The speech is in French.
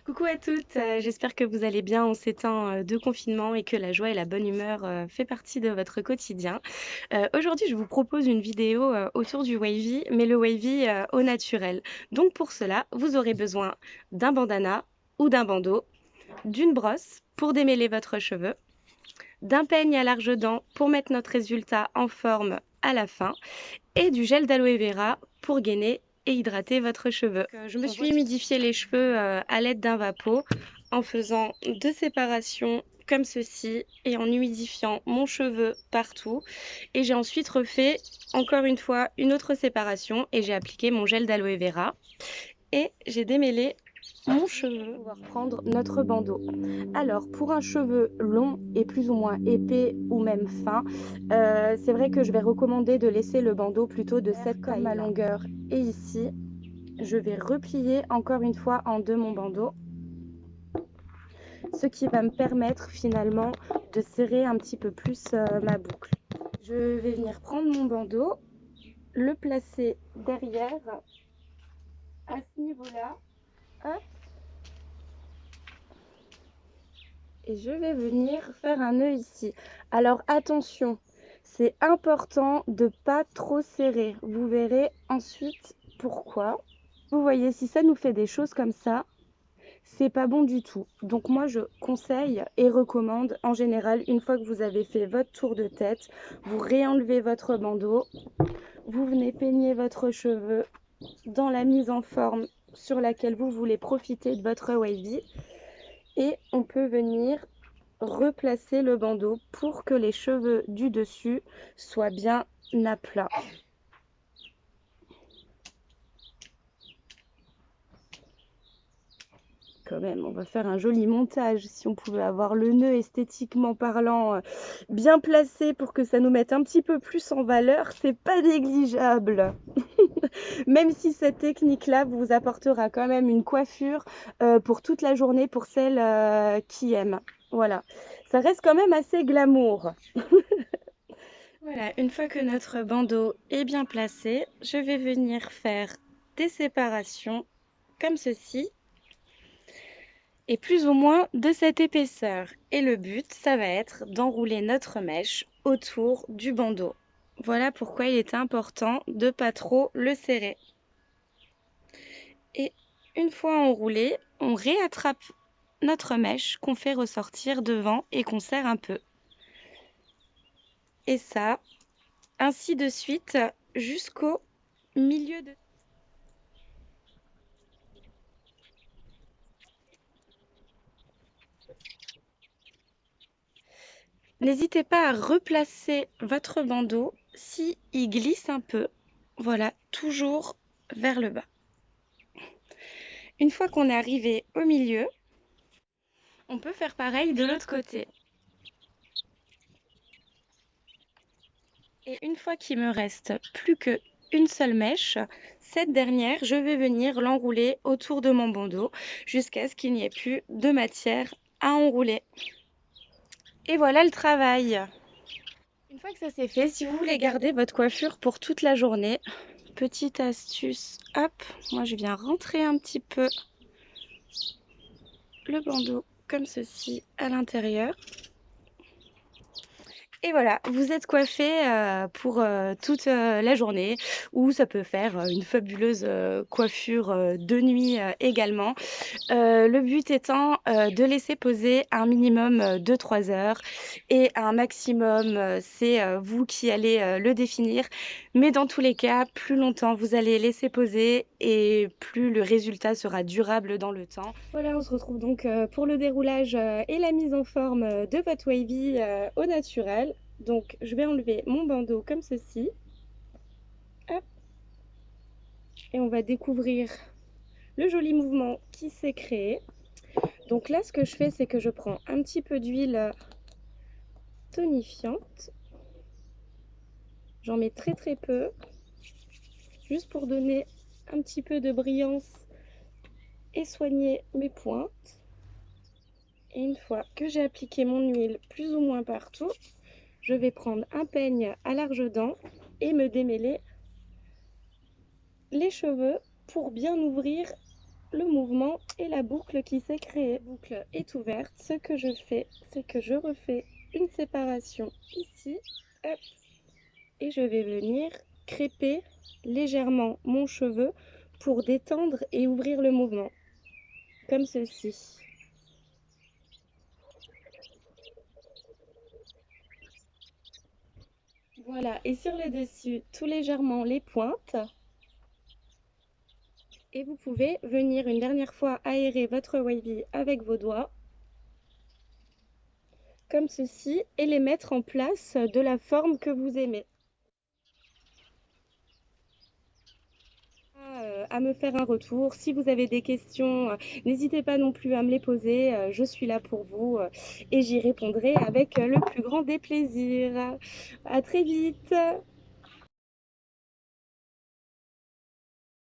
Coucou à toutes, j'espère que vous allez bien en ces temps de confinement et que la joie et la bonne humeur fait partie de votre quotidien. Aujourd'hui, je vous propose une vidéo autour du wavy, mais le wavy au naturel. Donc pour cela, vous aurez besoin d'un bandana ou d'un bandeau, d'une brosse pour démêler votre cheveu, d'un peigne à larges dents pour mettre notre résultat en forme à la fin et du gel d'aloe vera pour gainer et hydrater votre cheveu. Je me suis humidifié les cheveux à l'aide d'un vapeau en faisant deux séparations comme ceci et en humidifiant mon cheveu partout. Et j'ai ensuite refait encore une fois une autre séparation et j'ai appliqué mon gel d'aloe vera et j'ai démêlé mon cheveu pour pouvoir prendre notre bandeau. Alors, pour un cheveu long et plus ou moins épais ou même fin, c'est vrai que je vais recommander de laisser le bandeau plutôt de cette taille, ma longueur. Et ici, je vais replier encore une fois en deux mon bandeau, ce qui va me permettre finalement de serrer un petit peu plus ma boucle. Je vais venir prendre mon bandeau, le placer derrière à ce niveau-là. Hop. Et je vais venir faire un nœud ici. Alors attention, c'est important de ne pas trop serrer. Vous verrez ensuite pourquoi. Vous voyez, si ça nous fait des choses comme ça, c'est pas bon du tout. Donc moi je conseille et recommande en général, une fois que vous avez fait votre tour de tête, vous réenlevez votre bandeau, vous venez peigner votre cheveu dans la mise en forme sur laquelle vous voulez profiter de votre wavy et on peut venir replacer le bandeau pour que les cheveux du dessus soient bien à plat. Quand même, on va faire un joli montage si on pouvait avoir le nœud esthétiquement parlant bien placé pour que ça nous mette un petit peu plus en valeur, c'est pas négligeable. Même si cette technique-là vous apportera quand même une coiffure pour toute la journée pour celles qui aiment. Voilà, ça reste quand même assez glamour. Voilà, une fois que notre bandeau est bien placé, je vais venir faire des séparations comme ceci et plus ou moins de cette épaisseur. Et le but, ça va être d'enrouler notre mèche autour du bandeau. Voilà pourquoi il est important de ne pas trop le serrer. Et une fois enroulé, on réattrape notre mèche qu'on fait ressortir devant et qu'on serre un peu. Et ça, ainsi de suite jusqu'au milieu de... N'hésitez pas à replacer votre bandeau si il glisse un peu. Voilà, toujours vers le bas. Une fois qu'on est arrivé au milieu, on peut faire pareil de l'autre côté. Et une fois qu'il me reste plus qu'une seule mèche, cette dernière, je vais venir l'enrouler autour de mon bandeau jusqu'à ce qu'il n'y ait plus de matière à enrouler. Et voilà le travail. Une fois que ça c'est fait, si vous voulez garder votre coiffure pour toute la journée, petite astuce, hop, moi je viens rentrer un petit peu le bandeau comme ceci à l'intérieur. Et voilà, vous êtes coiffé pour toute la journée ou ça peut faire une fabuleuse coiffure de nuit également. Le but étant de laisser poser un minimum de 3 heures et un maximum, c'est vous qui allez le définir. Mais dans tous les cas, plus longtemps vous allez laisser poser et plus le résultat sera durable dans le temps. Voilà, on se retrouve donc pour le déroulage et la mise en forme de votre wavy au naturel. Donc je vais enlever mon bandeau comme ceci. Hop. Et on va découvrir le joli mouvement qui s'est créé. Donc là, ce que je fais, c'est que je prends un petit peu d'huile tonifiante. J'en mets très très peu, juste pour donner un petit peu de brillance et soigner mes pointes. Et une fois que j'ai appliqué mon huile plus ou moins partout, je vais prendre un peigne à larges dents et me démêler les cheveux pour bien ouvrir le mouvement et la boucle qui s'est créée. La boucle est ouverte. Ce que je fais, c'est que je refais une séparation ici, hop, et je vais venir crêper légèrement mon cheveu pour détendre et ouvrir le mouvement, comme ceci. Voilà, et sur le dessus, tout légèrement les pointes. Et vous pouvez venir une dernière fois aérer votre wavy avec vos doigts, comme ceci, et les mettre en place de la forme que vous aimez. À me faire un retour. Si vous avez des questions, n'hésitez pas non plus à me les poser. Je suis là pour vous et j'y répondrai avec le plus grand des plaisirs. À très vite.